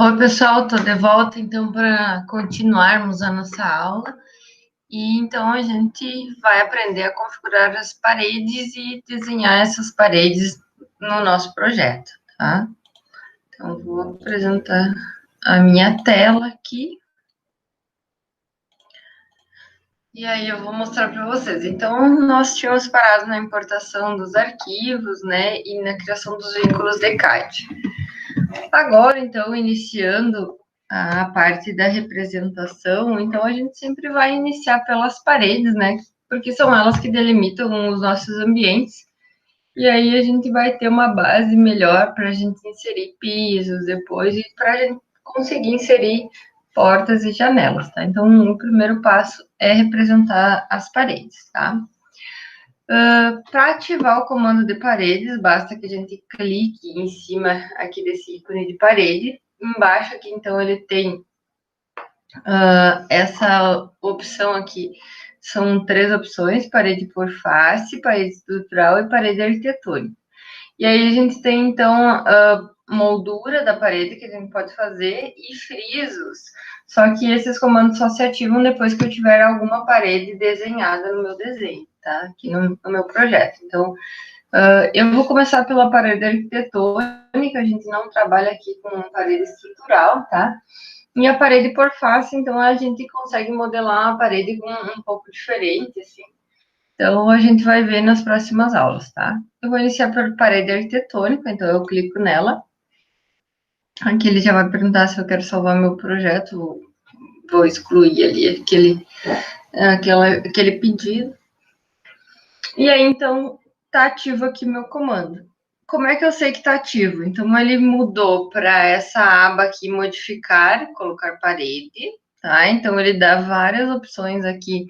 Oi, pessoal, estou de volta então para continuarmos a nossa aula. E então a gente vai aprender a configurar as paredes e desenhar essas paredes no nosso projeto, tá? Então vou apresentar a minha tela aqui. E aí eu vou mostrar para vocês. Então nós tínhamos parado na importação dos arquivos, né, e na criação dos vínculos de CAD. Agora, então, iniciando a parte da representação, então a gente sempre vai iniciar pelas paredes, né? Porque são elas que delimitam os nossos ambientes. E aí a gente vai ter uma base melhor para a gente inserir pisos depois e para a gente conseguir inserir portas e janelas, tá? Então, o primeiro passo é representar as paredes, tá? Para ativar o comando de paredes, basta que a gente clique em cima aqui desse ícone de parede. Embaixo aqui, então, ele tem essa opção aqui. São 3 opções: parede por face, parede estrutural e parede arquitetônica. E aí a gente tem, então, a moldura da parede que a gente pode fazer e frisos. Só que esses comandos só se ativam depois que eu tiver alguma parede desenhada no meu desenho, tá? Aqui no meu projeto. Então, eu vou começar pela parede arquitetônica. A gente não trabalha aqui com parede estrutural, tá? E a parede por face, então, a gente consegue modelar a parede com um pouco diferente, assim. Então, a gente vai ver nas próximas aulas, tá? Eu vou iniciar por parede arquitetônica, então eu clico nela. Aqui ele já vai perguntar se eu quero salvar meu projeto, vou excluir ali aquele pedido. E aí, então, tá ativo aqui meu comando. Como é que eu sei que tá ativo? Então, ele mudou para essa aba aqui, modificar, colocar parede, tá? Então, ele dá várias opções aqui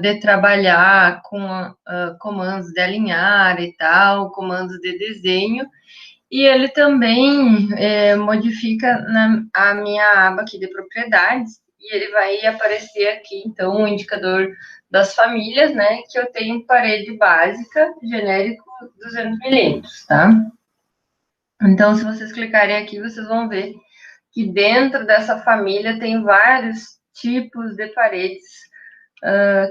de trabalhar com comandos de alinhar e tal, comandos de desenho, e ele também modifica a minha aba aqui de propriedades, e ele vai aparecer aqui, então, o indicador das famílias, né, que eu tenho parede básica, genérico 200 milímetros, tá? Então, se vocês clicarem aqui, vocês vão ver que dentro dessa família tem vários tipos de paredes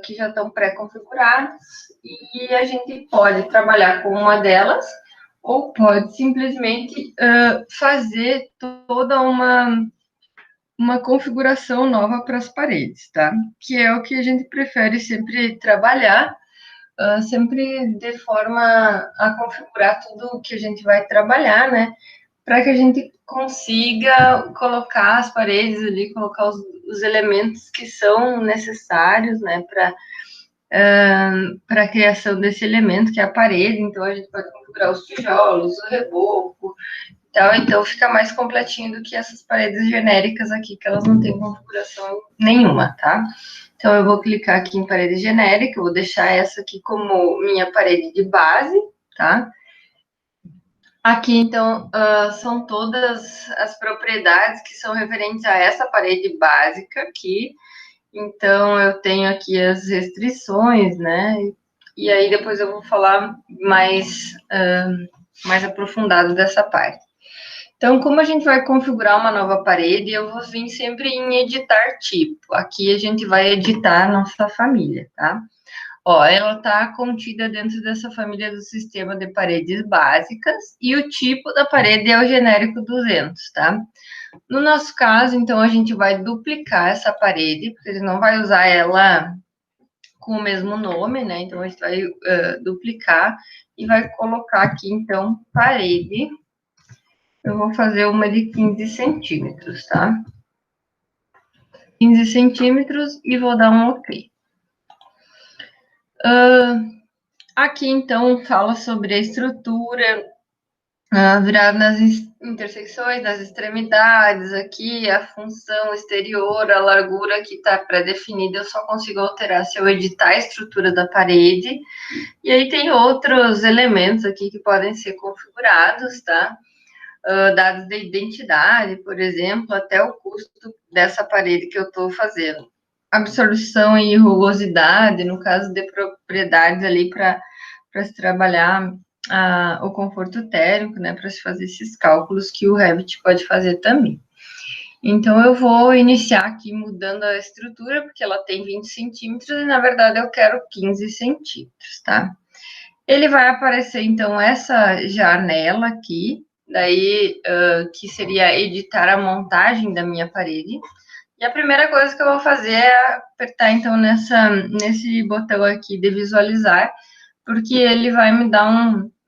que já estão pré-configurados, e a gente pode trabalhar com uma delas, ou pode simplesmente fazer toda uma configuração nova para as paredes, tá? Que é o que a gente prefere sempre trabalhar, sempre de forma a configurar tudo o que a gente vai trabalhar, né? Para que a gente consiga colocar as paredes ali, colocar os elementos que são necessários, né, para a criação desse elemento, que é a parede. Então, a gente pode configurar os tijolos, o reboco, tal. Então, fica mais completinho do que essas paredes genéricas aqui, que elas não têm configuração nenhuma, tá? Então, eu vou clicar aqui em parede genérica, eu vou deixar essa aqui como minha parede de base, tá? Aqui, então, são todas as propriedades que são referentes a essa parede básica aqui. Então, eu tenho aqui as restrições, né? E aí, depois eu vou falar mais aprofundado dessa parte. Então, como a gente vai configurar uma nova parede, eu vou vir sempre em editar tipo. Aqui a gente vai editar a nossa família, tá? Ó, ela está contida dentro dessa família do sistema de paredes básicas, e o tipo da parede é o genérico 200, tá? No nosso caso, então, a gente vai duplicar essa parede, porque a gente não vai usar ela com o mesmo nome, né? Então, a gente vai duplicar e vai colocar aqui, então, parede. Eu vou fazer uma de 15 centímetros, tá? 15 centímetros e vou dar um OK. Aqui, então, fala sobre a estrutura, virada nas intersecções, nas extremidades, aqui a função exterior, a largura que está pré-definida, eu só consigo alterar se eu editar a estrutura da parede. E aí tem outros elementos aqui que podem ser configurados, tá? Dados de identidade, por exemplo, até o custo dessa parede que eu estou fazendo. Absorção e rugosidade, no caso de propriedades ali para se trabalhar o conforto térmico, né, para se fazer esses cálculos que o Revit pode fazer também. Então, eu vou iniciar aqui mudando a estrutura, porque ela tem 20 centímetros e, na verdade, eu quero 15 centímetros, tá? Ele vai aparecer, então, essa janela aqui, daí, que seria editar a montagem da minha parede. E a primeira coisa que eu vou fazer é apertar, então, nesse botão aqui de visualizar, porque ele vai me dar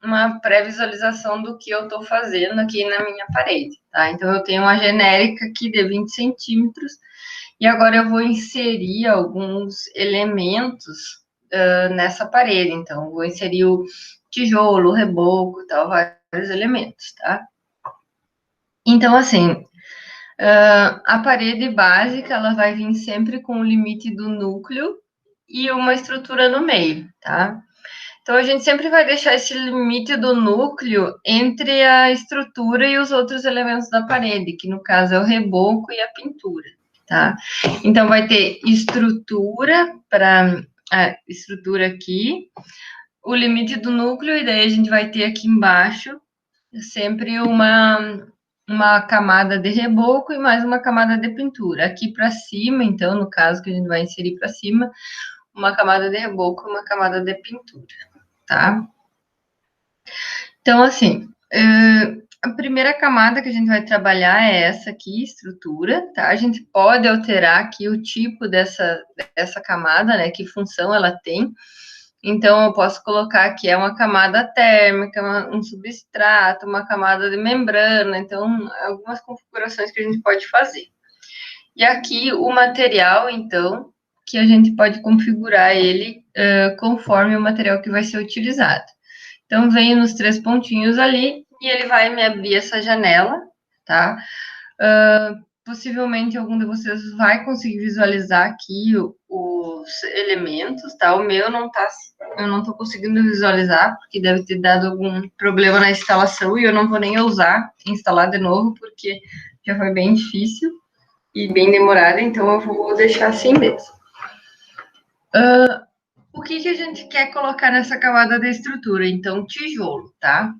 uma pré-visualização do que eu estou fazendo aqui na minha parede, tá? Então, eu tenho uma genérica aqui de 20 centímetros, e agora eu vou inserir alguns elementos nessa parede. Então, vou inserir o tijolo, o reboco, tal, vários elementos, tá? Então, assim, a parede básica, ela vai vir sempre com o limite do núcleo e uma estrutura no meio, tá? Então, a gente sempre vai deixar esse limite do núcleo entre a estrutura e os outros elementos da parede, que no caso é o reboco e a pintura, tá? Então, vai ter estrutura para a estrutura aqui, o limite do núcleo, e daí a gente vai ter aqui embaixo sempre uma camada de reboco e mais uma camada de pintura. Aqui para cima, então, no caso que a gente vai inserir para cima, uma camada de reboco e uma camada de pintura, tá? Então, assim, a primeira camada que a gente vai trabalhar é essa aqui, estrutura, tá? A gente pode alterar aqui o tipo dessa camada, né? Que função ela tem. Então, eu posso colocar que é uma camada térmica, um substrato, uma camada de membrana. Então, algumas configurações que a gente pode fazer. E aqui o material, então, que a gente pode configurar ele conforme o material que vai ser utilizado. Então, venho nos 3 pontinhos ali e ele vai me abrir essa janela, tá? Possivelmente algum de vocês vai conseguir visualizar aqui os elementos, tá? O meu não tá, eu não tô conseguindo visualizar, porque deve ter dado algum problema na instalação e eu não vou nem ousar instalar de novo, porque já foi bem difícil e bem demorado, então eu vou deixar assim mesmo. O que a gente quer colocar nessa camada da estrutura? Então, tijolo, tá?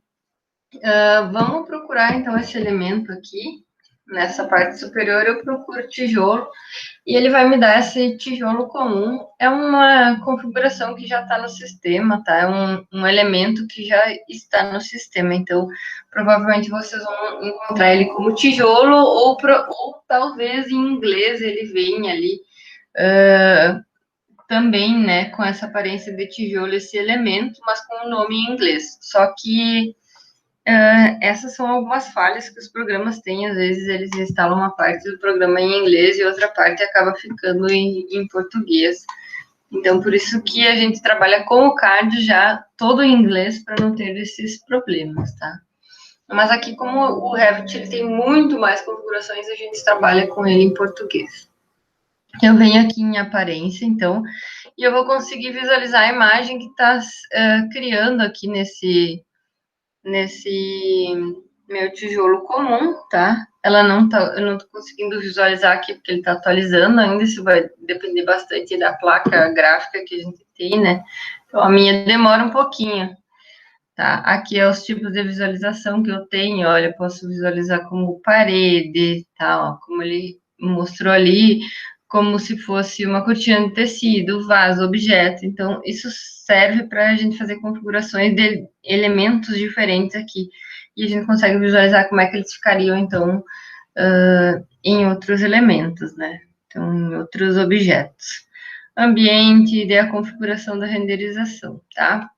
Vamos procurar, então, esse elemento aqui. Nessa parte superior, eu procuro tijolo. E ele vai me dar esse tijolo comum. É uma configuração que já está no sistema, tá? É um elemento que já está no sistema. Então, provavelmente vocês vão encontrar ele como tijolo, ou talvez em inglês ele venha ali também, né, com essa aparência de tijolo, esse elemento, mas com o nome em inglês. Só que essas são algumas falhas que os programas têm. Às vezes eles instalam uma parte do programa em inglês e outra parte acaba ficando em português. Então, por isso que a gente trabalha com o CAD já todo em inglês para não ter esses problemas, tá? Mas aqui, como o Revit ele tem muito mais configurações, a gente trabalha com ele em português. Eu venho aqui em aparência, então, e eu vou conseguir visualizar a imagem que está criando aqui nesse meu tijolo comum, tá? Ela não tá, eu não tô conseguindo visualizar aqui porque ele tá atualizando ainda, isso vai depender bastante da placa gráfica que a gente tem, né? Então, a minha demora um pouquinho, tá? Aqui é os tipos de visualização que eu tenho, olha, eu posso visualizar como parede, tá? Ó, como ele mostrou ali, como se fosse uma cortina de tecido, vaso, objeto. Então, isso serve para a gente fazer configurações de elementos diferentes aqui. E a gente consegue visualizar como é que eles ficariam, então, em outros elementos, né? Então, em outros objetos. Ambiente e a configuração da renderização, tá?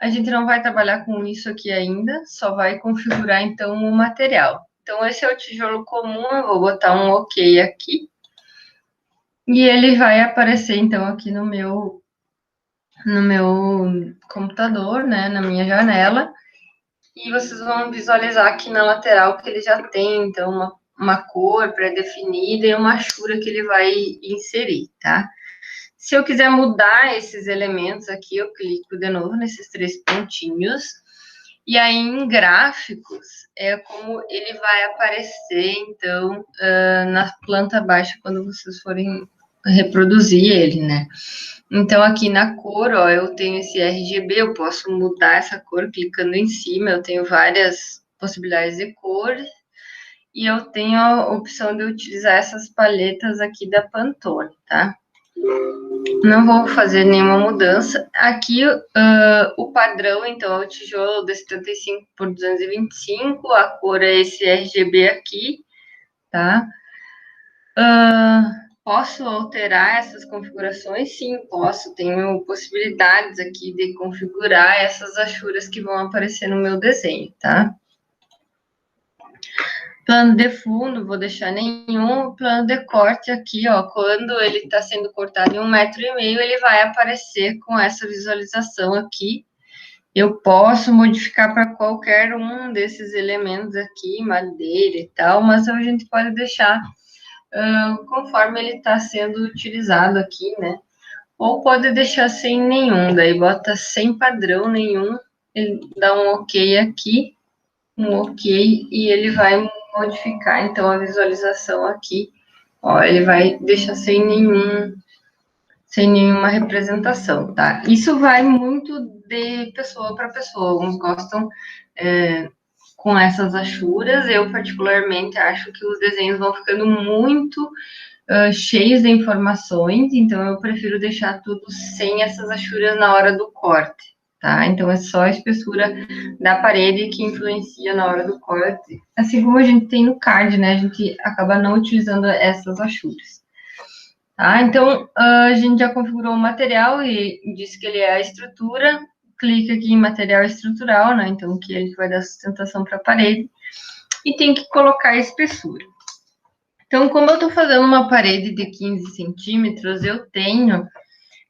A gente não vai trabalhar com isso aqui ainda, só vai configurar, então, o material. Então, esse é o tijolo comum, eu vou botar um OK aqui. E ele vai aparecer, então, aqui no meu computador, né, na minha janela. E vocês vão visualizar aqui na lateral que ele já tem, então, uma cor pré-definida e uma achura que ele vai inserir, tá? Se eu quiser mudar esses elementos aqui, eu clico de novo nesses 3 pontinhos. E aí, em gráficos, é como ele vai aparecer, então, na planta baixa, quando vocês forem reproduzir ele, né? Então, aqui na cor, ó, eu tenho esse RGB, eu posso mudar essa cor clicando em cima, eu tenho várias possibilidades de cor, e eu tenho a opção de utilizar essas paletas aqui da Pantone, tá? Não vou fazer nenhuma mudança. Aqui, o padrão, então, é o tijolo de 75 por 225, a cor é esse RGB aqui, tá? Posso alterar essas configurações? Sim, posso. Tenho possibilidades aqui de configurar essas achuras que vão aparecer no meu desenho, tá? Plano de fundo, vou deixar nenhum. Plano de corte aqui, ó, quando ele está sendo cortado em 1,5 m, ele vai aparecer com essa visualização aqui. Eu posso modificar para qualquer um desses elementos aqui, madeira e tal, mas a gente pode deixar conforme ele está sendo utilizado aqui, né? Ou pode deixar sem nenhum, daí bota sem padrão nenhum, ele dá um ok aqui, um ok, e ele vai modificar, então, a visualização aqui, ó, ele vai deixar sem nenhuma representação, tá? Isso vai muito de pessoa para pessoa, alguns gostam com essas achuras, eu particularmente acho que os desenhos vão ficando muito cheios de informações, então eu prefiro deixar tudo sem essas achuras na hora do corte, tá? Então é só a espessura da parede que influencia na hora do corte, assim como a gente tem no card, né? A gente acaba não utilizando essas achuras. Tá? Então, a gente já configurou o material e disse que ele é a estrutura, clica aqui em material estrutural, né? Então, que ele vai dar sustentação para a parede, e tem que colocar a espessura. Então, como eu estou fazendo uma parede de 15 centímetros, eu tenho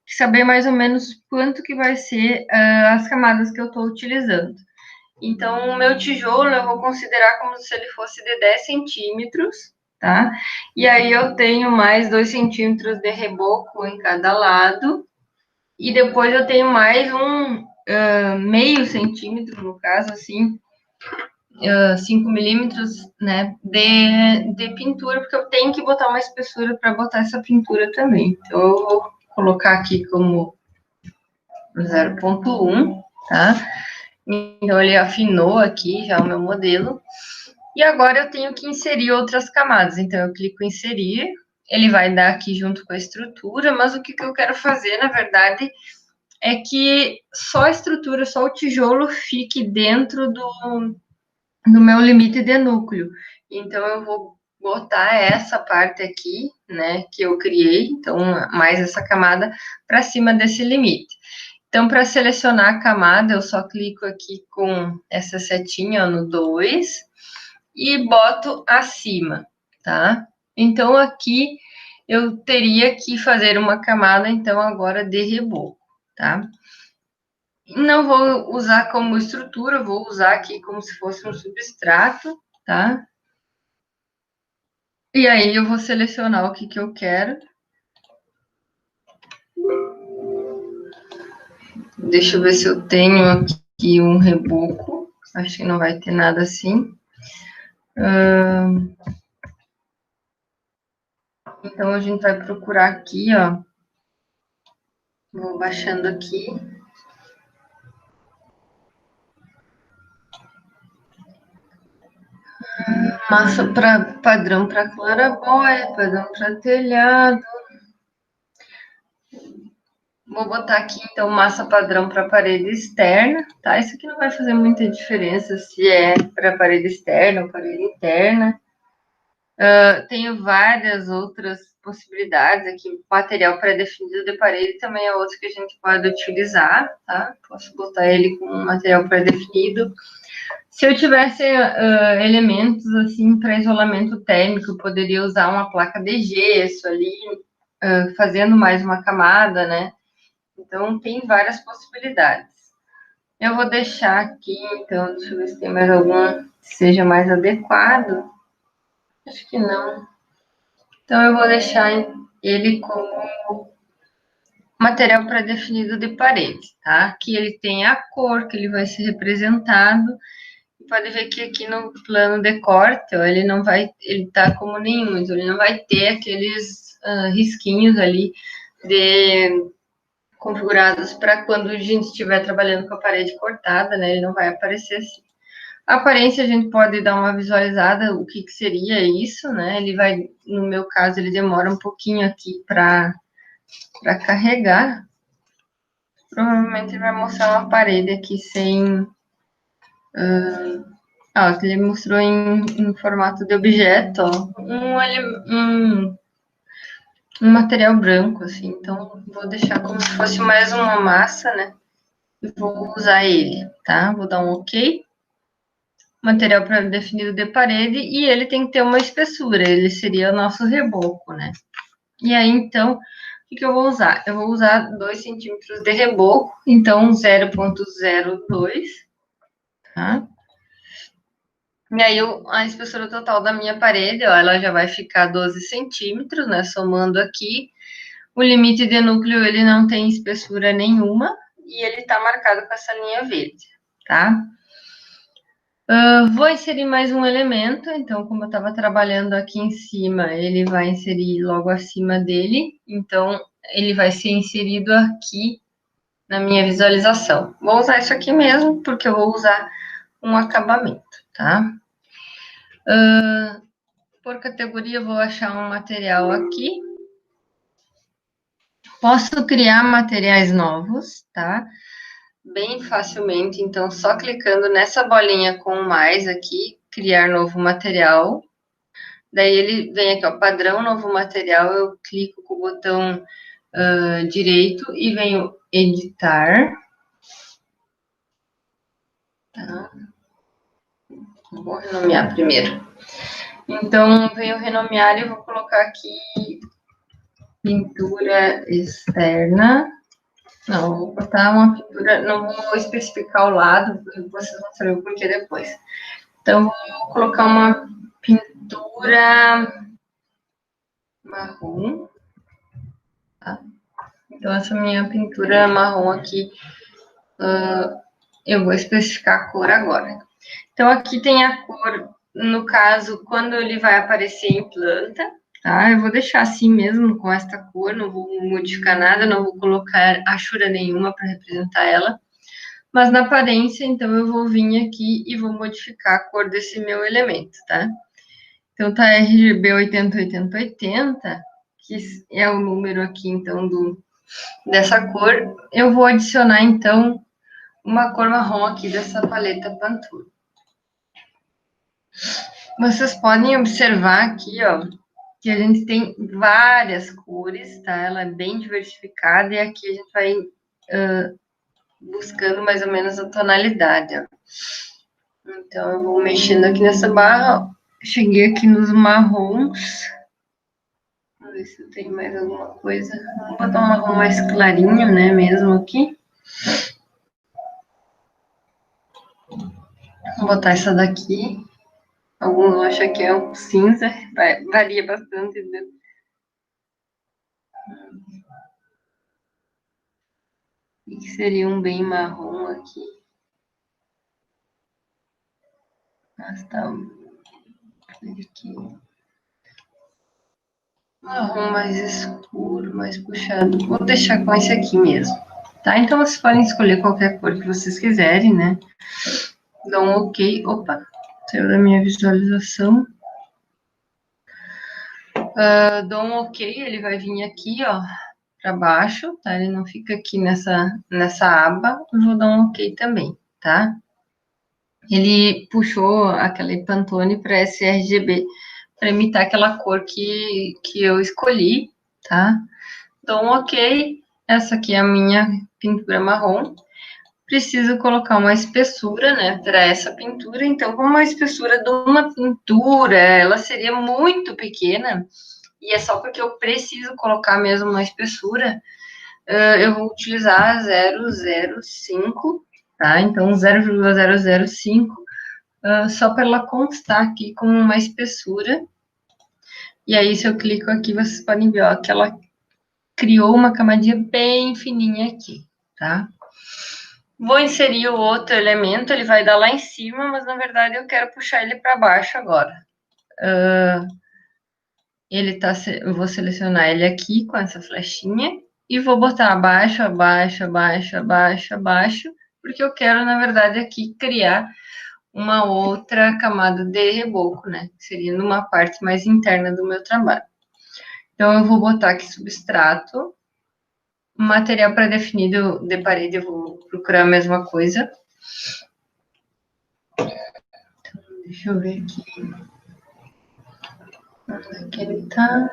que saber mais ou menos quanto que vai ser as camadas que eu estou utilizando. Então, o meu tijolo eu vou considerar como se ele fosse de 10 centímetros, tá? E aí eu tenho mais 2 centímetros de reboco em cada lado, e depois eu tenho mais meio centímetro, no caso, assim, 5 milímetros, né, de pintura, porque eu tenho que botar uma espessura para botar essa pintura também. Então, eu vou colocar aqui como 0,1, tá? Então, ele afinou aqui já o meu modelo. E agora eu tenho que inserir outras camadas. Então, eu clico em inserir, ele vai dar aqui junto com a estrutura, mas o que eu quero fazer, na verdade, é que só a estrutura, só o tijolo fique dentro no meu limite de núcleo. Então, eu vou botar essa parte aqui, né, que eu criei, então, mais essa camada, para cima desse limite. Então, para selecionar a camada, eu só clico aqui com essa setinha ó, no 2 e boto acima, tá? Então, aqui eu teria que fazer uma camada, então, agora de reboco, tá? Não vou usar como estrutura, vou usar aqui como se fosse um substrato, tá? E aí eu vou selecionar o que eu quero. Deixa eu ver se eu tenho aqui um reboco. Acho que não vai ter nada assim. Então, a gente vai procurar aqui, ó. Vou baixando aqui. Massa padrão para claraboia, padrão para telhado. Vou botar aqui, então, massa padrão para parede externa, tá? Isso aqui não vai fazer muita diferença se é para parede externa ou parede interna. Tenho várias outras possibilidades aqui. Material pré-definido de parede também é outro que a gente pode utilizar, tá? Posso botar ele com material pré-definido. Se eu tivesse elementos assim para isolamento térmico, eu poderia usar uma placa de gesso ali, fazendo mais uma camada, né? Então, tem várias possibilidades. Eu vou deixar aqui, então, deixa eu ver se tem mais algum que seja mais adequado. Acho que não. Então, eu vou deixar ele como material pré-definido de parede, tá? Aqui ele tem a cor que ele vai ser representado. Pode ver que aqui no plano de corte, ó, ele não vai, ele tá como nenhum, então ele não vai ter aqueles risquinhos ali configurados para quando a gente estiver trabalhando com a parede cortada, né? Ele não vai aparecer assim. A aparência a gente pode dar uma visualizada, o que seria isso, né? Ele vai, no meu caso, ele demora um pouquinho aqui para carregar. Provavelmente ele vai mostrar uma parede aqui sem... ele mostrou em formato de objeto, ó, um material branco, assim. Então, vou deixar como se fosse mais uma massa, né? E vou usar ele, tá? Vou dar um OK. Material pré-definido de parede, e ele tem que ter uma espessura, ele seria o nosso reboco, né? E aí, então, o que eu vou usar? Eu vou usar 2 centímetros de reboco, então 0,02, tá? E aí, a espessura total da minha parede, ó, ela já vai ficar 12 centímetros, né? Somando aqui. O limite de núcleo, ele não tem espessura nenhuma, e ele tá marcado com essa linha verde, tá? Vou inserir mais um elemento, então, como eu estava trabalhando aqui em cima, ele vai inserir logo acima dele, então, ele vai ser inserido aqui na minha visualização. Vou usar isso aqui mesmo, porque eu vou usar um acabamento, tá? Por categoria, eu vou achar um material aqui. Posso criar materiais novos, tá? Bem facilmente, então, só clicando nessa bolinha com mais aqui, criar novo material. Daí ele vem aqui, ó, padrão, novo material, eu clico com o botão direito e venho editar. Tá? Vou renomear primeiro. Então, venho renomear e vou colocar aqui pintura externa. Não, vou botar uma pintura, não vou especificar o lado, vocês vão saber o porquê depois. Então, vou colocar uma pintura marrom. Tá? Então, essa minha pintura marrom aqui, eu vou especificar a cor agora. Então, aqui tem a cor, no caso, quando ele vai aparecer em planta, tá? Eu vou deixar assim mesmo, com esta cor, não vou modificar nada, não vou colocar achura nenhuma para representar ela. Mas na aparência, então, eu vou vir aqui e vou modificar a cor desse meu elemento, tá? Então, tá RGB 808080, que é o número aqui, então, dessa cor. Eu vou adicionar, então, uma cor marrom aqui dessa paleta Pantone. Vocês podem observar aqui, ó, que a gente tem várias cores, tá? Ela é bem diversificada e aqui a gente vai buscando mais ou menos a tonalidade, ó. Então, eu vou mexendo aqui nessa barra, ó. Cheguei aqui nos marrons. Vamos ver se tem mais alguma coisa. Vamos botar um marrom mais clarinho, né, mesmo aqui. Vou botar essa daqui. Alguns acham que é um cinza, varia bastante. O que seria um bem marrom aqui? Mas tá aqui. Marrom mais escuro, mais puxado. Vou deixar com esse aqui mesmo. Tá? Então vocês podem escolher qualquer cor que vocês quiserem, né? Dá um OK. Opa, saiu da minha visualização. Dou um OK, ele vai vir aqui, ó, para baixo, tá? Ele não fica aqui nessa aba. Eu vou dar um OK também, tá? Ele puxou aquela Pantone para sRGB, para imitar aquela cor que eu escolhi, tá? Dou um OK. Essa aqui é a minha pintura marrom. Preciso colocar uma espessura, né, para essa pintura. Então, como a espessura de uma pintura, ela seria muito pequena, e é só porque eu preciso colocar mesmo uma espessura, eu vou utilizar 0,05, tá? Então, 0,005, só para ela constar aqui como uma espessura. E aí, se eu clico aqui, vocês podem ver, ó, que ela criou uma camadinha bem fininha aqui, tá? Vou inserir o outro elemento, ele vai dar lá em cima, mas na verdade eu quero puxar ele para baixo agora. eu vou selecionar ele aqui com essa flechinha e vou botar abaixo, abaixo, abaixo, abaixo, abaixo, porque eu quero, na verdade, aqui criar uma outra camada de reboco, né? Que seria numa parte mais interna do meu trabalho. Então, eu vou botar aqui substrato, material pré-definido de parede, eu vou procurar a mesma coisa. Deixa eu ver aqui. Aqui ele tá.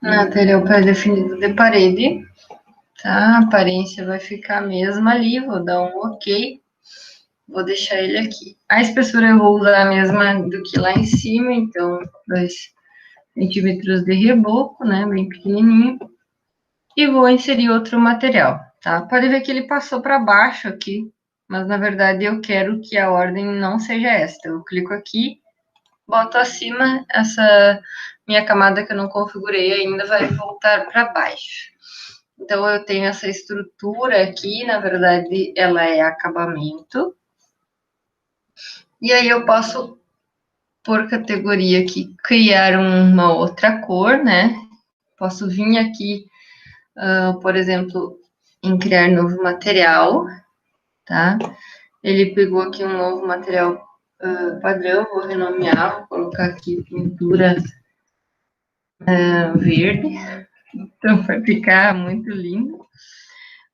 Material pré-definido de parede. Tá, a aparência vai ficar a mesma ali, vou dar um ok. Vou deixar ele aqui. A espessura eu vou usar a mesma do que lá em cima, então 2 centímetros de reboco, né, bem pequenininho. E vou inserir outro material, tá? Pode ver que ele passou para baixo aqui, mas na verdade eu quero que a ordem não seja esta. Eu clico aqui, boto acima, essa minha camada que eu não configurei ainda vai voltar para baixo. Então, eu tenho essa estrutura aqui, na verdade, ela é acabamento. E aí, eu posso, por categoria aqui, criar uma outra cor, né? Posso vir aqui, por exemplo, em criar novo material, tá? Ele pegou aqui um novo material padrão, vou renomear, vou colocar aqui pintura verde. Então, vai ficar muito lindo.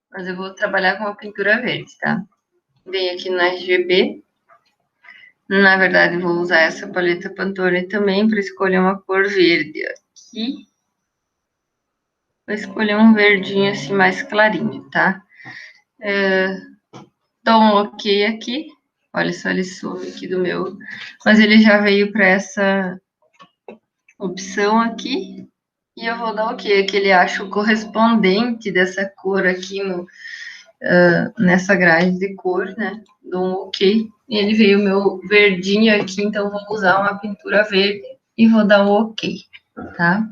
Mas eu vou trabalhar com a pintura verde, tá? Venho aqui no RGB. Na verdade, vou usar essa paleta Pantone também para escolher uma cor verde aqui. Vou escolher um verdinho assim mais clarinho, tá? Dou um ok aqui. Olha só, ele some aqui do meu. Mas ele já veio para essa opção aqui. E eu vou dar ok, que ele acha o correspondente dessa cor aqui nessa grade de cor, né? Dou um ok. E ele veio o meu verdinho aqui, então vou usar uma pintura verde e vou dar um ok, tá?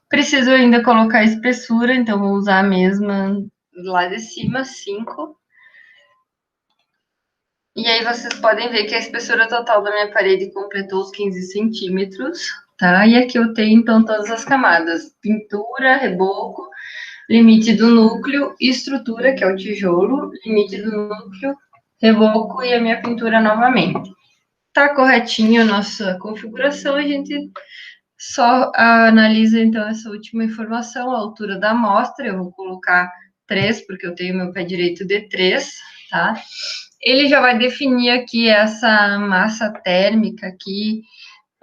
Preciso ainda colocar a espessura, então vou usar a mesma lá de cima, 5. E aí vocês podem ver que a espessura total da minha parede completou os 15 centímetros, tá? E aqui eu tenho, então, todas as camadas. Pintura, reboco, limite do núcleo, estrutura, que é o tijolo, limite do núcleo, reboco e a minha pintura novamente. Tá corretinho a nossa configuração, a gente só analisa, então, essa última informação, a altura da amostra, eu vou colocar 3, porque eu tenho meu pé direito de 3, tá? Ele já vai definir aqui essa massa térmica aqui,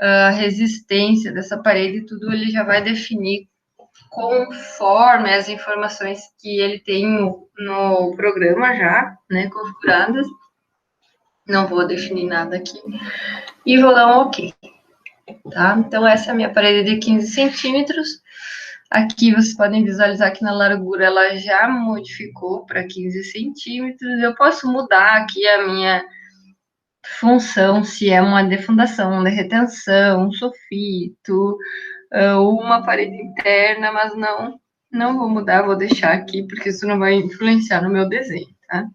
a resistência dessa parede, tudo ele já vai definir conforme as informações que ele tem no programa já, né, configuradas. Não vou definir nada aqui. E vou dar um ok. Tá? Então, essa é a minha parede de 15 centímetros. Aqui vocês podem visualizar que na largura ela já modificou para 15 centímetros. Eu posso mudar aqui a minha função, se é uma defundação, uma retenção, um sulfito, ou uma parede interna, mas não vou mudar, vou deixar aqui, porque isso não vai influenciar no meu desenho, tá?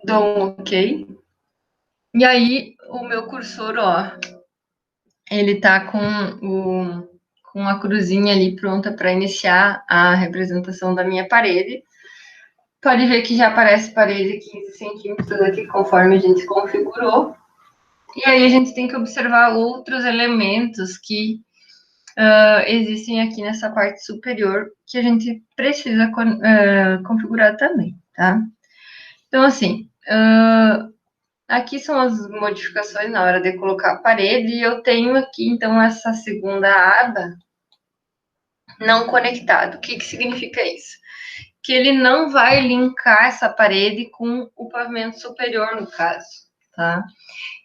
Dou um ok. E aí, o meu cursor, ó, ele tá com a cruzinha ali pronta para iniciar a representação da minha parede. Pode ver que já aparece parede 15 centímetros aqui, conforme a gente configurou. E aí a gente tem que observar outros elementos que existem aqui nessa parte superior que a gente precisa configurar também, tá? Então, assim, aqui são as modificações na hora de colocar a parede, e eu tenho aqui, então, essa segunda aba não conectado. O que significa isso? Que ele não vai linkar essa parede com o pavimento superior, no caso, tá?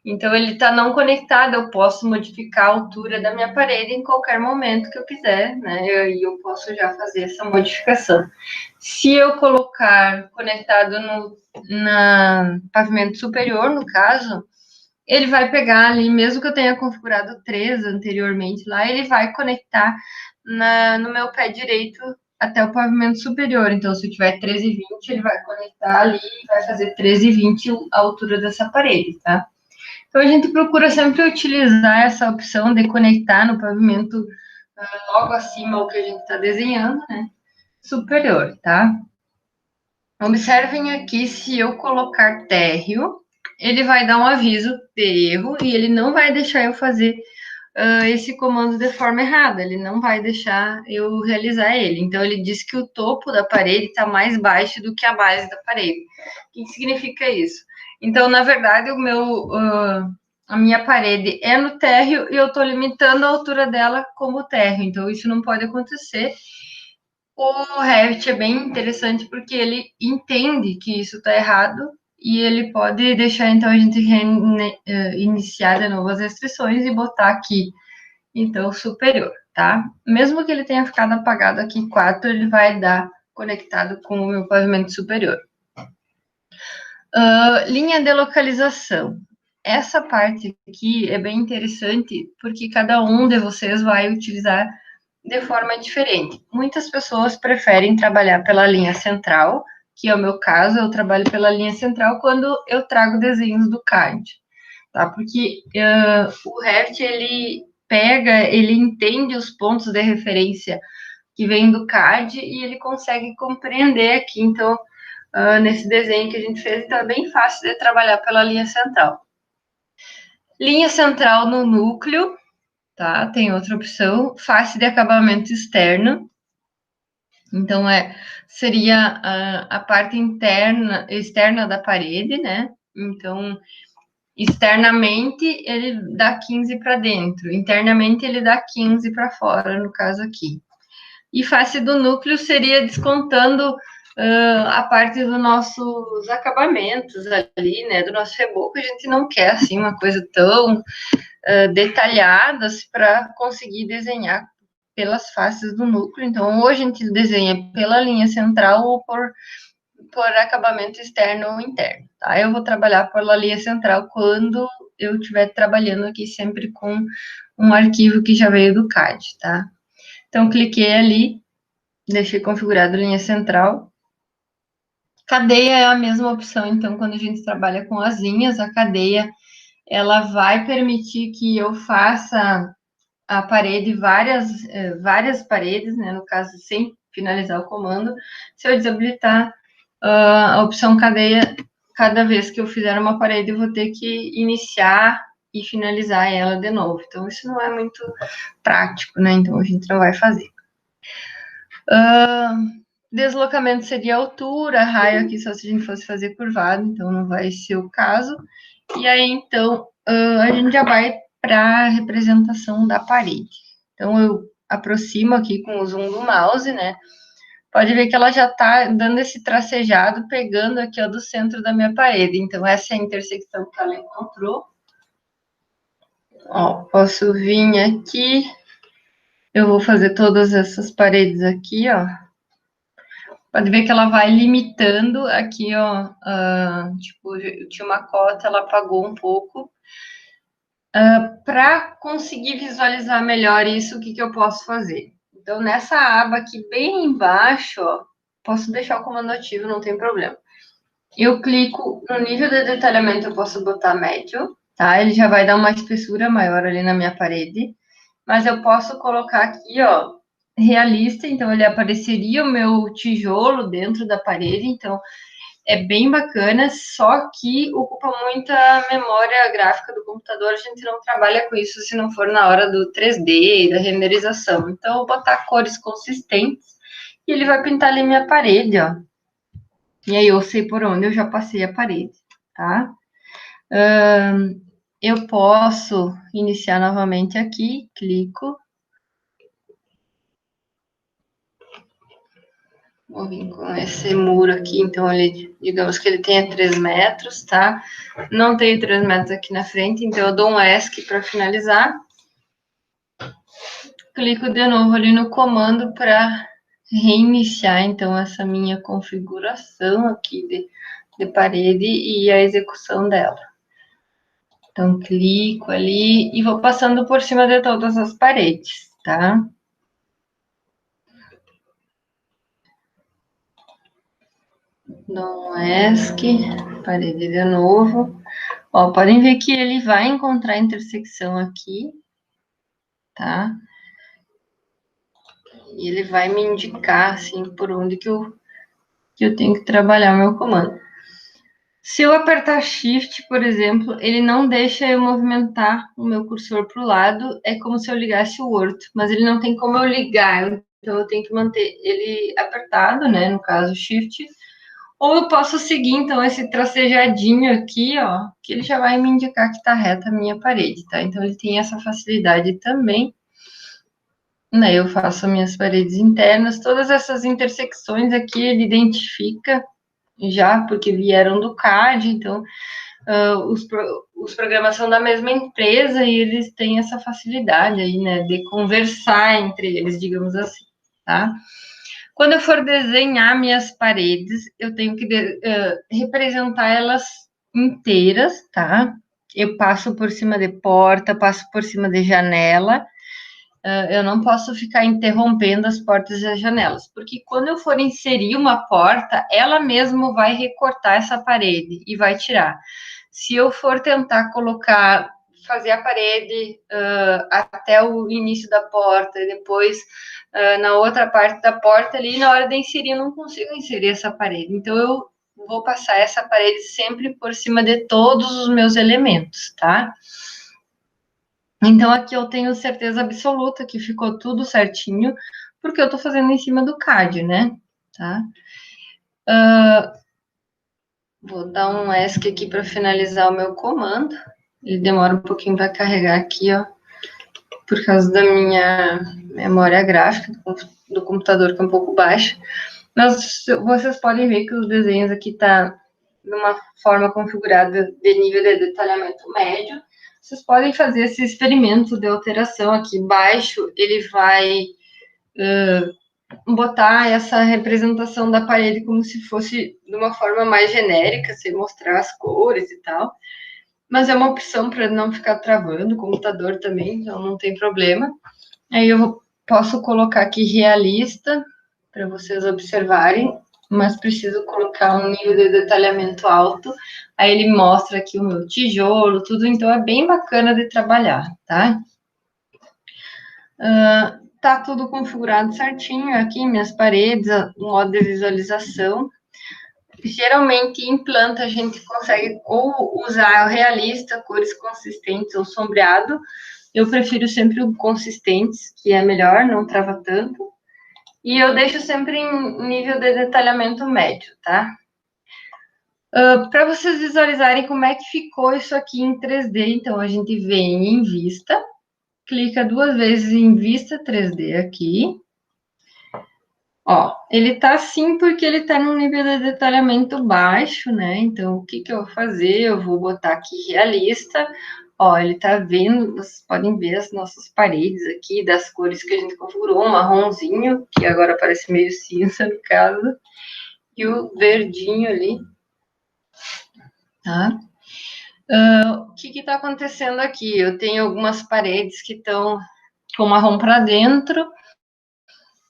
Então, ele está não conectado, eu posso modificar a altura da minha parede em qualquer momento que eu quiser, né? E eu posso já fazer essa modificação. Se eu colocar conectado no pavimento superior, no caso, ele vai pegar ali, mesmo que eu tenha configurado 3 anteriormente lá, ele vai conectar no meu pé direito até o pavimento superior. Então, se eu tiver 13,20, ele vai conectar ali e vai fazer 13,20 a altura dessa parede, tá? Então, a gente procura sempre utilizar essa opção de conectar no pavimento logo acima o que a gente está desenhando, né? Superior, tá? Observem aqui, se eu colocar térreo, ele vai dar um aviso de erro e ele não vai deixar eu fazer esse comando de forma errada, ele não vai deixar eu realizar ele. Então, ele diz que o topo da parede está mais baixo do que a base da parede. O que significa isso? Então, na verdade, a minha parede é no térreo e eu estou limitando a altura dela como térreo. Então, isso não pode acontecer. O Revit é bem interessante porque ele entende que isso está errado e ele pode deixar, então, a gente iniciar de novo as restrições e botar aqui, então, superior, tá? Mesmo que ele tenha ficado apagado aqui 4, ele vai dar conectado com o meu pavimento superior. Linha de localização. Essa parte aqui é bem interessante porque cada um de vocês vai utilizar de forma diferente. Muitas pessoas preferem trabalhar pela linha central, que é o meu caso, eu trabalho pela linha central quando eu trago desenhos do CAD, tá? Porque o Revit, ele entende os pontos de referência que vem do CAD e ele consegue compreender aqui, então, nesse desenho que a gente fez, então é bem fácil de trabalhar pela linha central. Linha central no núcleo, tá? Tem outra opção, face de acabamento externo. Então, seria a parte externa da parede, né? Então, externamente ele dá 15 para dentro, internamente ele dá 15 para fora, no caso aqui. E face do núcleo seria descontando a parte dos nossos acabamentos ali, né? Do nosso reboco, a gente não quer, assim, uma coisa tão detalhadas para conseguir desenhar pelas faces do núcleo. Então, ou a gente desenha pela linha central ou por acabamento externo ou interno, tá? Eu vou trabalhar pela linha central quando eu estiver trabalhando aqui sempre com um arquivo que já veio do CAD, tá? Então, cliquei ali, deixei configurado linha central. Cadeia é a mesma opção, então, quando a gente trabalha com as linhas, a cadeia, ela vai permitir que eu faça a parede, várias paredes, né, no caso, sem finalizar o comando. Se eu desabilitar a opção cadeia, cada vez que eu fizer uma parede, eu vou ter que iniciar e finalizar ela de novo. Então, isso não é muito prático, né? Então, a gente não vai fazer. Deslocamento seria altura, raio aqui só se a gente fosse fazer curvado, então não vai ser o caso. E aí, então, a gente já vai para a representação da parede. Então, eu aproximo aqui com o zoom do mouse, né? Pode ver que ela já está dando esse tracejado, pegando aqui, ó, do centro da minha parede. Então, essa é a intersecção que ela encontrou. Ó, posso vir aqui. Eu vou fazer todas essas paredes aqui, ó. Pode ver que ela vai limitando aqui, ó. Tipo, tinha uma cota, ela apagou um pouco. Para conseguir visualizar melhor isso, o que eu posso fazer? Então, nessa aba aqui bem embaixo, ó, posso deixar o comando ativo, não tem problema. Eu clico no nível de detalhamento, eu posso botar médio, tá? Ele já vai dar uma espessura maior ali na minha parede. Mas eu posso colocar aqui, ó, realista, então ele apareceria o meu tijolo dentro da parede, então é bem bacana, só que ocupa muita memória gráfica do computador, a gente não trabalha com isso se não for na hora do 3D, da renderização. Então, eu vou botar cores consistentes e ele vai pintar ali minha parede, ó. E aí eu sei por onde eu já passei a parede, tá? Eu posso iniciar novamente aqui, clico. Vou vir com esse muro aqui, então ele, digamos que ele tenha 3 metros, tá? Não tenho 3 metros aqui na frente, então eu dou um ESC para finalizar. Clico de novo ali no comando para reiniciar, então, essa minha configuração aqui de parede e a execução dela. Então, clico ali e vou passando por cima de todas as paredes, tá? Dou um ESC, parede de novo. Ó, podem ver que ele vai encontrar intersecção aqui, tá? E ele vai me indicar, assim, por onde que eu tenho que trabalhar o meu comando. Se eu apertar Shift, por exemplo, ele não deixa eu movimentar o meu cursor para o lado, é como se eu ligasse o Word, mas ele não tem como eu ligar, então eu tenho que manter ele apertado, né, no caso Shift, ou eu posso seguir, então, esse tracejadinho aqui, ó, que ele já vai me indicar que está reta a minha parede, tá? Então, ele tem essa facilidade também, né, eu faço minhas paredes internas, todas essas intersecções aqui ele identifica já, porque vieram do CAD, então os programas são da mesma empresa e eles têm essa facilidade aí, né, de conversar entre eles, digamos assim, tá? Quando eu for desenhar minhas paredes, eu tenho que representar elas inteiras, tá? Eu passo por cima de porta, passo por cima de janela, eu não posso ficar interrompendo as portas e as janelas, porque quando eu for inserir uma porta, ela mesma vai recortar essa parede e vai tirar. Se eu for tentar fazer a parede até o início da porta e depois na outra parte da porta ali, na hora de inserir, eu não consigo inserir essa parede. Então, eu vou passar essa parede sempre por cima de todos os meus elementos, tá? Então, aqui eu tenho certeza absoluta que ficou tudo certinho, porque eu tô fazendo em cima do CAD, né? Tá? Vou dar um ESC aqui para finalizar o meu comando. Ele demora um pouquinho para carregar aqui, ó, por causa da minha memória gráfica do computador, que é um pouco baixa. Mas vocês podem ver que os desenhos aqui tá de uma forma configurada de nível de detalhamento médio. Vocês podem fazer esse experimento de alteração aqui embaixo, ele vai botar essa representação da parede como se fosse de uma forma mais genérica, sem mostrar as cores e tal. Mas é uma opção para não ficar travando o computador também, então não tem problema. Aí eu posso colocar aqui realista, para vocês observarem, mas preciso colocar um nível de detalhamento alto. Aí ele mostra aqui o meu tijolo, tudo, então é bem bacana de trabalhar, tá? Tá tudo configurado certinho aqui, minhas paredes, o modo de visualização. Geralmente, em planta, a gente consegue ou usar realista, cores consistentes ou sombreado. Eu prefiro sempre o consistentes, que é melhor, não trava tanto. E eu deixo sempre em nível de detalhamento médio, tá? Para vocês visualizarem como é que ficou isso aqui em 3D, então a gente vem em vista, clica 2 vezes em vista 3D aqui. Ó, ele tá assim porque ele tá num nível de detalhamento baixo, né? Então, o que que eu vou fazer? Eu vou botar aqui realista. Ó, ele tá vendo, vocês podem ver as nossas paredes aqui, das cores que a gente configurou, um marronzinho, que agora parece meio cinza no caso, e o verdinho ali, tá? O que que tá acontecendo aqui? Eu tenho algumas paredes que estão com marrom para dentro,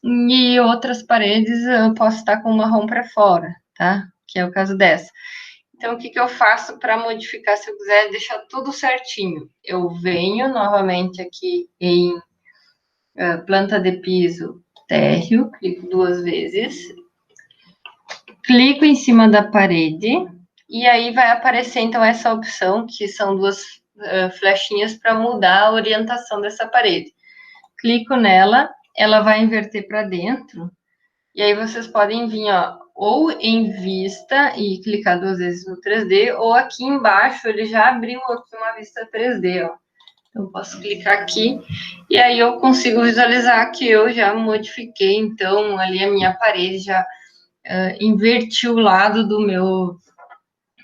e outras paredes eu posso estar com marrom para fora, tá? Que é o caso dessa. Então, o que que eu faço para modificar se eu quiser deixar tudo certinho? Eu venho novamente aqui em planta de piso térreo, clico 2 vezes, clico em cima da parede, e aí vai aparecer, então, essa opção, que são 2 flechinhas para mudar a orientação dessa parede. Clico nela, ela vai inverter para dentro, e aí vocês podem vir, ó, ou em vista e clicar 2 vezes no 3D, ou aqui embaixo ele já abriu aqui uma vista 3D, ó. Então, eu posso clicar aqui e aí eu consigo visualizar que eu já modifiquei, então, ali a minha parede já inverti o lado do meu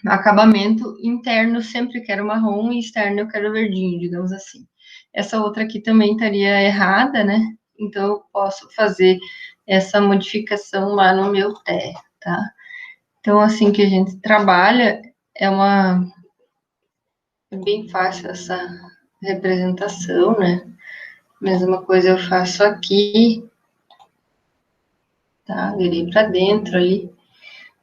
acabamento. Interno sempre quero marrom e externo eu quero verdinho, digamos assim. Essa outra aqui também estaria errada, né? Então, eu posso fazer essa modificação lá no meu térreo, tá? Então, assim que a gente trabalha, é bem fácil essa representação, né? Mesma coisa eu faço aqui, tá? Virei para dentro ali.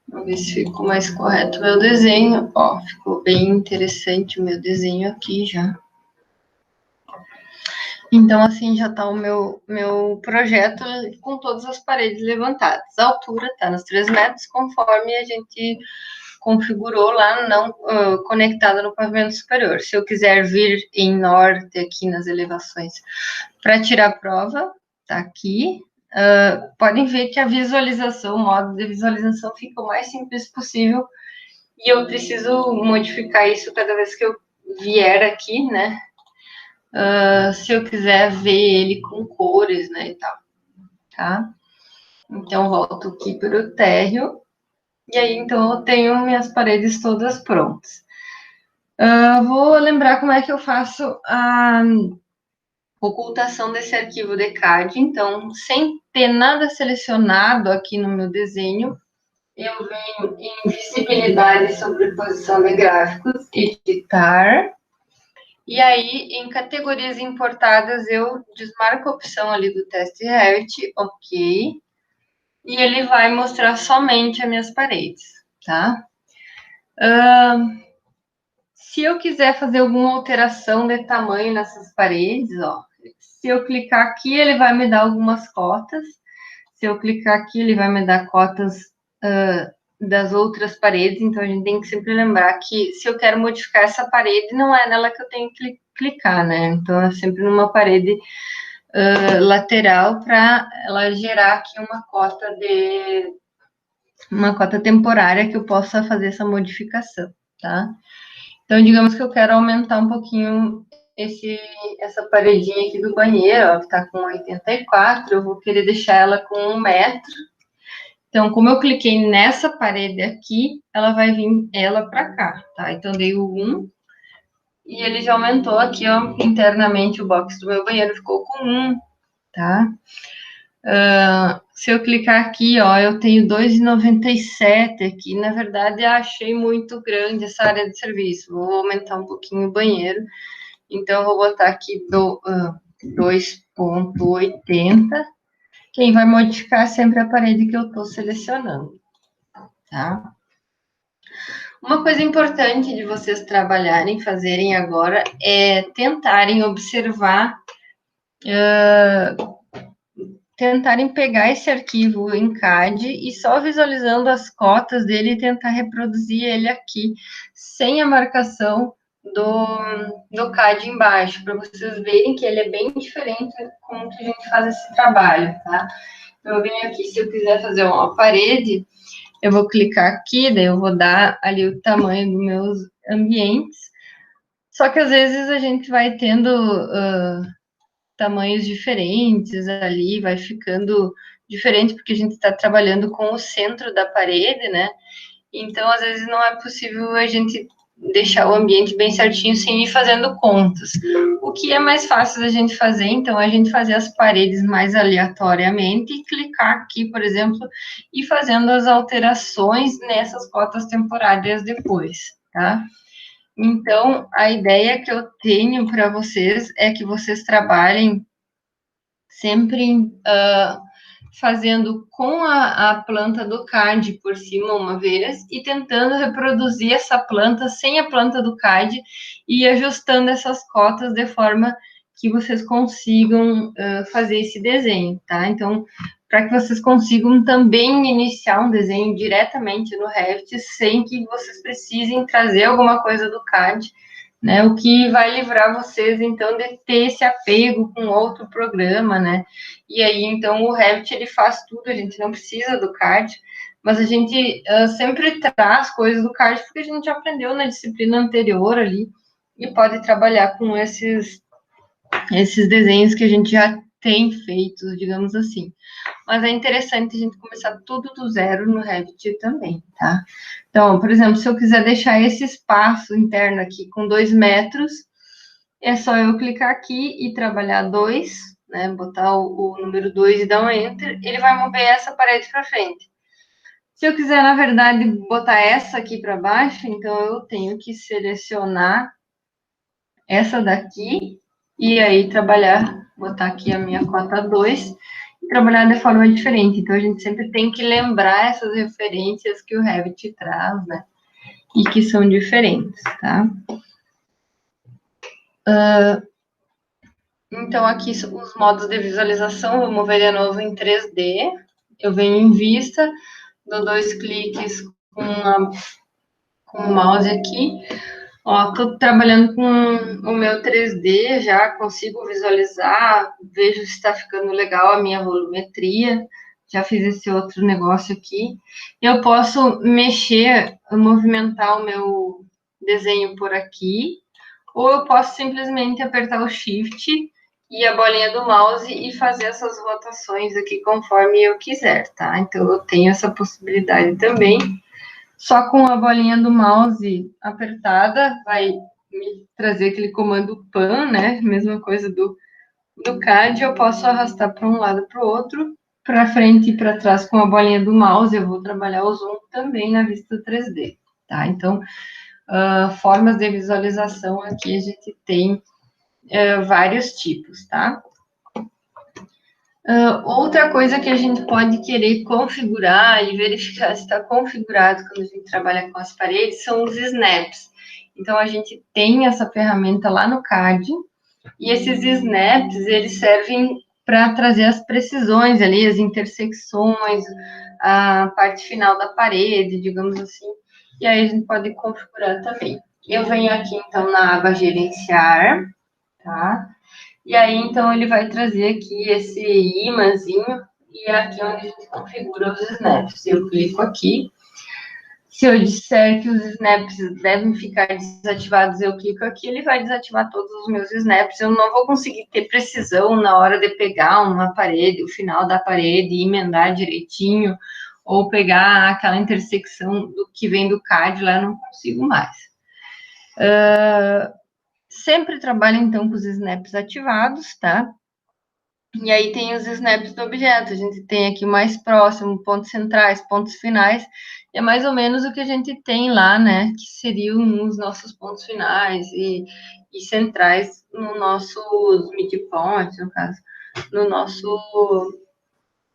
Vamos ver se ficou mais correto o meu desenho. Ó, ficou bem interessante o meu desenho aqui já. Então, assim, já está o meu projeto com todas as paredes levantadas. A altura está nos 3 metros, conforme a gente configurou lá, não conectada no pavimento superior. Se eu quiser vir em norte aqui nas elevações para tirar a prova, tá aqui. Podem ver que a visualização, o modo de visualização fica o mais simples possível e eu preciso modificar isso cada vez que eu vier aqui, né? Se eu quiser ver ele com cores, né, e tal, tá? Então, volto aqui para o térreo, e aí, então, eu tenho minhas paredes todas prontas. Vou lembrar como é que eu faço a ocultação desse arquivo de CAD, então, sem ter nada selecionado aqui no meu desenho, eu venho em visibilidade e sobreposição de gráficos, editar, e aí, em categorias importadas, eu desmarco a opção ali do teste Revit, ok, e ele vai mostrar somente as minhas paredes, tá? Se eu quiser fazer alguma alteração de tamanho nessas paredes, ó, se eu clicar aqui, ele vai me dar algumas cotas, se eu clicar aqui, ele vai me dar cotas das outras paredes, então a gente tem que sempre lembrar que se eu quero modificar essa parede, não é nela que eu tenho que clicar, né? Então é sempre numa parede lateral para ela gerar aqui uma cota temporária que eu possa fazer essa modificação, tá? Então, digamos que eu quero aumentar um pouquinho essa paredinha aqui do banheiro, ó, que tá com 84, eu vou querer deixar ela com 1 metro. Então, como eu cliquei nessa parede aqui, ela vai vir ela para cá, tá? Então, dei o 1 e ele já aumentou aqui, ó, internamente o box do meu banheiro ficou com 1, tá? Se eu clicar aqui, ó, eu tenho 2,97 aqui. Na verdade, eu achei muito grande essa área de serviço. Vou aumentar um pouquinho o banheiro. Então, eu vou botar aqui 2,80. Quem vai modificar sempre a parede que eu estou selecionando, tá? Uma coisa importante de vocês trabalharem, fazerem agora, é tentarem observar, tentarem pegar esse arquivo em CAD e só visualizando as cotas dele e tentar reproduzir ele aqui, sem a marcação do CAD embaixo, para vocês verem que ele é bem diferente como que a gente faz esse trabalho, tá? Então, eu venho aqui, se eu quiser fazer uma parede, eu vou clicar aqui, daí eu vou dar ali o tamanho dos meus ambientes, só que às vezes a gente vai tendo tamanhos diferentes ali, vai ficando diferente porque a gente está trabalhando com o centro da parede, né? Então, às vezes, não é possível a gente deixar o ambiente bem certinho sem ir fazendo contas. O que é mais fácil da gente fazer, então, é a gente fazer as paredes mais aleatoriamente e clicar aqui, por exemplo, e fazendo as alterações nessas cotas temporárias depois, tá? Então, a ideia que eu tenho para vocês é que vocês trabalhem sempre fazendo com a planta do CAD por cima uma vez e tentando reproduzir essa planta sem a planta do CAD e ajustando essas cotas de forma que vocês consigam fazer esse desenho, tá? Então, para que vocês consigam também iniciar um desenho diretamente no Revit sem que vocês precisem trazer alguma coisa do CAD, né? O que vai livrar vocês, então, de ter esse apego com outro programa, né? E aí, então, o Revit, ele faz tudo, a gente não precisa do CAD, mas a gente sempre traz coisas do CAD porque a gente já aprendeu na disciplina anterior ali e pode trabalhar com esses desenhos que a gente já tem feitos, digamos assim. Mas é interessante a gente começar tudo do zero no Revit também, tá? Então, por exemplo, se eu quiser deixar esse espaço interno aqui com 2 metros, é só eu clicar aqui e trabalhar 2, né? Botar o número 2 e dar um Enter, ele vai mover essa parede para frente. Se eu quiser, na verdade, botar essa aqui para baixo, então eu tenho que selecionar essa daqui e aí trabalhar, botar aqui a minha cota 2 trabalhar de forma diferente. Então, a gente sempre tem que lembrar essas referências que o Revit traz, né? E que são diferentes, tá? Então, aqui os modos de visualização, vou mover de novo em 3D. Eu venho em vista, dou 2 cliques com o mouse aqui. Ó, tô trabalhando com o meu 3D, já consigo visualizar, vejo se está ficando legal a minha volumetria. Já fiz esse outro negócio aqui. Eu posso mexer, movimentar o meu desenho por aqui, ou eu posso simplesmente apertar o Shift e a bolinha do mouse e fazer essas rotações aqui conforme eu quiser, tá? Então, eu tenho essa possibilidade também. Só com a bolinha do mouse apertada, vai me trazer aquele comando PAN, né? Mesma coisa do CAD, eu posso arrastar para um lado para o outro, para frente e para trás com a bolinha do mouse. Eu vou trabalhar o zoom também na vista 3D, tá? Então, formas de visualização aqui a gente tem vários tipos, tá? Outra coisa que a gente pode querer configurar e verificar se está configurado quando a gente trabalha com as paredes são os snaps. Então, a gente tem essa ferramenta lá no CAD e esses snaps, eles servem para trazer as precisões ali, as intersecções, a parte final da parede, digamos assim. E aí a gente pode configurar também. Eu venho aqui, então, na aba gerenciar, tá? E aí, então, ele vai trazer aqui esse imãzinho e é aqui onde a gente configura os snaps. Eu clico aqui. Se eu disser que os snaps devem ficar desativados, eu clico aqui, ele vai desativar todos os meus snaps. Eu não vou conseguir ter precisão na hora de pegar uma parede, o final da parede, e emendar direitinho, ou pegar aquela intersecção do que vem do CAD lá, eu não consigo mais. Sempre trabalho, então, com os snaps ativados, tá? E aí tem os snaps do objeto, a gente tem aqui o mais próximo, pontos centrais, pontos finais, é mais ou menos o que a gente tem lá, né, que seriam os nossos pontos finais e centrais no nosso midpoint, no caso, no nosso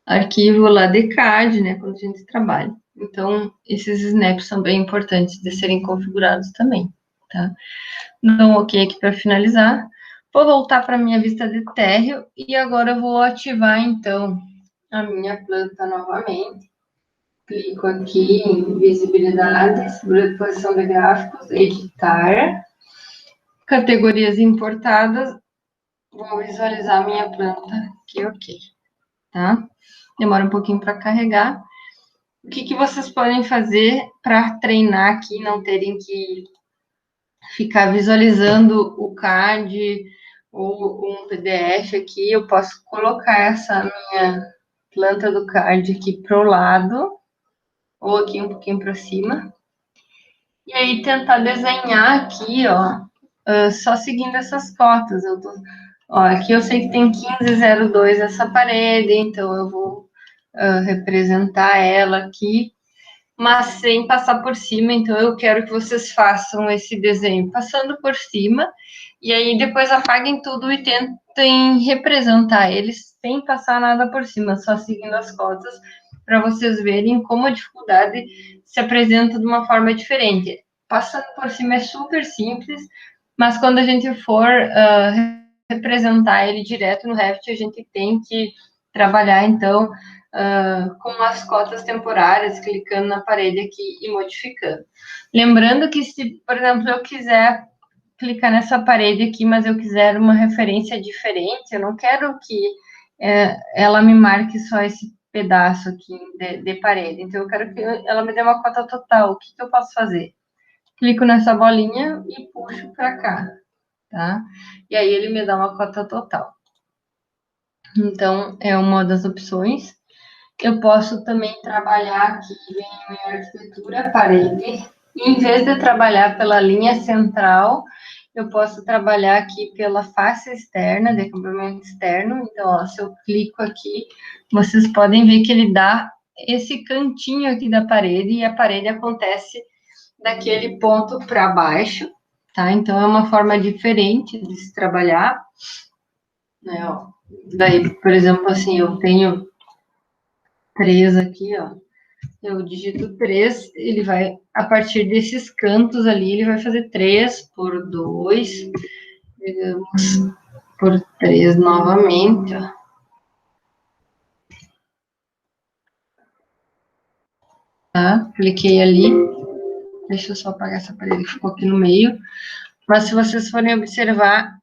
arquivo lá de CAD, né, quando a gente trabalha. Então, esses snaps são bem importantes de serem configurados também, tá? Dou um OK aqui para finalizar. Vou voltar para a minha vista de térreo e agora eu vou ativar, então, a minha planta novamente. Clico aqui em visibilidade, sobreposição de gráficos, editar, categorias importadas, vou visualizar a minha planta aqui, OK, tá? Demora um pouquinho para carregar. O que vocês podem fazer para treinar aqui, não terem que ficar visualizando o CAD ou um PDF aqui, eu posso colocar essa minha planta do CAD aqui para o lado, ou aqui um pouquinho para cima, e aí tentar desenhar aqui, ó, só seguindo essas cotas. Ó, aqui eu sei que tem 1502 essa parede, então eu vou representar ela aqui, mas sem passar por cima, então eu quero que vocês façam esse desenho passando por cima, e aí depois apaguem tudo e tentem representar eles sem passar nada por cima, só seguindo as cotas, para vocês verem como a dificuldade se apresenta de uma forma diferente. Passando por cima é super simples, mas quando a gente for representar ele direto no Revit, a gente tem que trabalhar, então, com as cotas temporárias, clicando na parede aqui e modificando. Lembrando que se, por exemplo, eu quiser clicar nessa parede aqui, mas eu quiser uma referência diferente, eu não quero que ela me marque só esse pedaço aqui de parede, então eu quero que ela me dê uma cota total. O que eu posso fazer? Clico nessa bolinha e puxo para cá, tá? E aí ele me dá uma cota total. Então, é uma das opções. Eu posso também trabalhar aqui em arquitetura, parede. E em vez de trabalhar pela linha central, eu posso trabalhar aqui pela face externa, de acabamento externo. Então, ó, se eu clico aqui, vocês podem ver que ele dá esse cantinho aqui da parede, e a parede acontece daquele ponto para baixo, tá? Então, é uma forma diferente de se trabalhar, né, ó. Daí, por exemplo, assim, eu tenho 3 aqui, ó. Eu digito 3, ele vai, a partir desses cantos ali, ele vai fazer 3 por 2, digamos, por 3 novamente, ó. Tá? Cliquei ali. Deixa eu só apagar essa parede que ficou aqui no meio. Mas se vocês forem observar,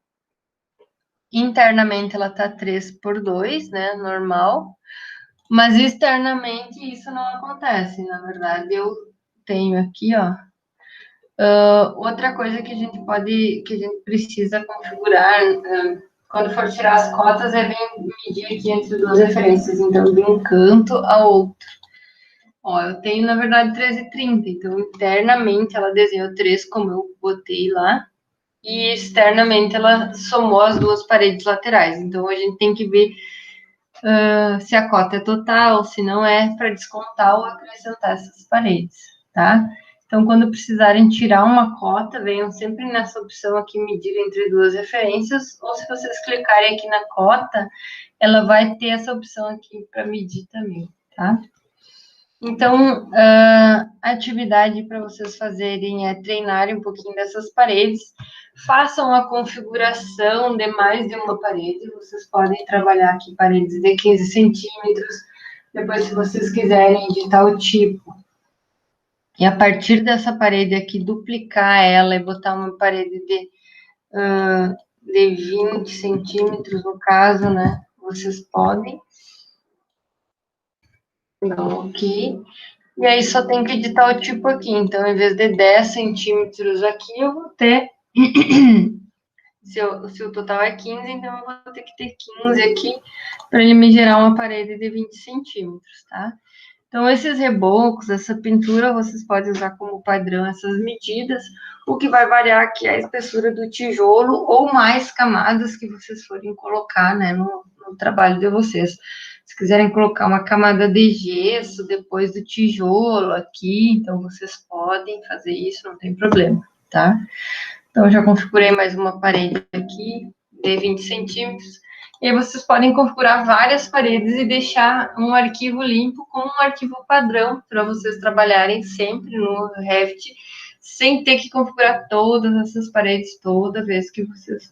internamente ela tá 3 por 2, né? Normal. Mas externamente isso não acontece. Na verdade, eu tenho aqui, ó. Outra coisa que a gente pode, que a gente precisa configurar, quando for tirar as cotas, é medir aqui entre duas referências. Então, de um canto ao outro. Ó, eu tenho, na verdade, 13,30. Então, internamente ela desenhou 3, como eu botei lá. E externamente ela somou as duas paredes laterais. Então, a gente tem que ver se a cota é total, se não é, para descontar ou acrescentar essas paredes, tá? Então, quando precisarem tirar uma cota, venham sempre nessa opção aqui, medir entre duas referências, ou se vocês clicarem aqui na cota, ela vai ter essa opção aqui para medir também, tá? Então, a atividade para vocês fazerem é treinarem um pouquinho dessas paredes, façam a configuração de mais de uma parede, vocês podem trabalhar aqui paredes de 15 centímetros, depois se vocês quiserem editar o tipo, e a partir dessa parede aqui, duplicar ela e botar uma parede de 20 centímetros, no caso, né, vocês podem. Então, ok. E aí só tem que editar o tipo aqui. Então, em vez de 10 centímetros aqui, eu vou ter. Se o total é 15, então eu vou ter que ter 15 aqui para ele me gerar uma parede de 20 centímetros, tá? Então, esses rebocos, essa pintura, vocês podem usar como padrão essas medidas. O que vai variar aqui é a espessura do tijolo ou mais camadas que vocês forem colocar, né, no trabalho de vocês. Se quiserem colocar uma camada de gesso depois do tijolo aqui, então vocês podem fazer isso, não tem problema, tá? Então, eu já configurei mais uma parede aqui de 20 centímetros. E aí vocês podem configurar várias paredes e deixar um arquivo limpo com um arquivo padrão para vocês trabalharem sempre no Revit, sem ter que configurar todas essas paredes toda vez que vocês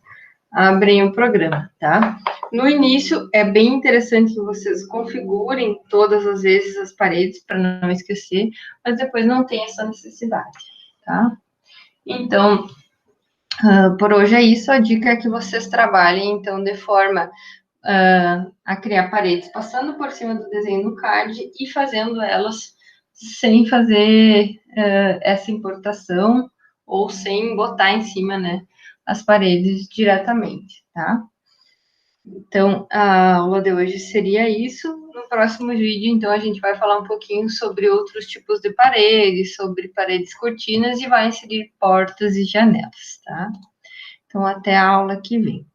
abrem o programa, tá? No início, é bem interessante que vocês configurem todas as vezes as paredes para não esquecer, mas depois não tem essa necessidade, tá? Então, por hoje é isso. A dica é que vocês trabalhem, então, de forma a criar paredes, passando por cima do desenho do card e fazendo elas sem fazer essa importação ou sem botar em cima, né, as paredes diretamente, tá? Então, a aula de hoje seria isso. No próximo vídeo, então, a gente vai falar um pouquinho sobre outros tipos de paredes, sobre paredes cortinas e vai inserir portas e janelas, tá? Então, até a aula que vem.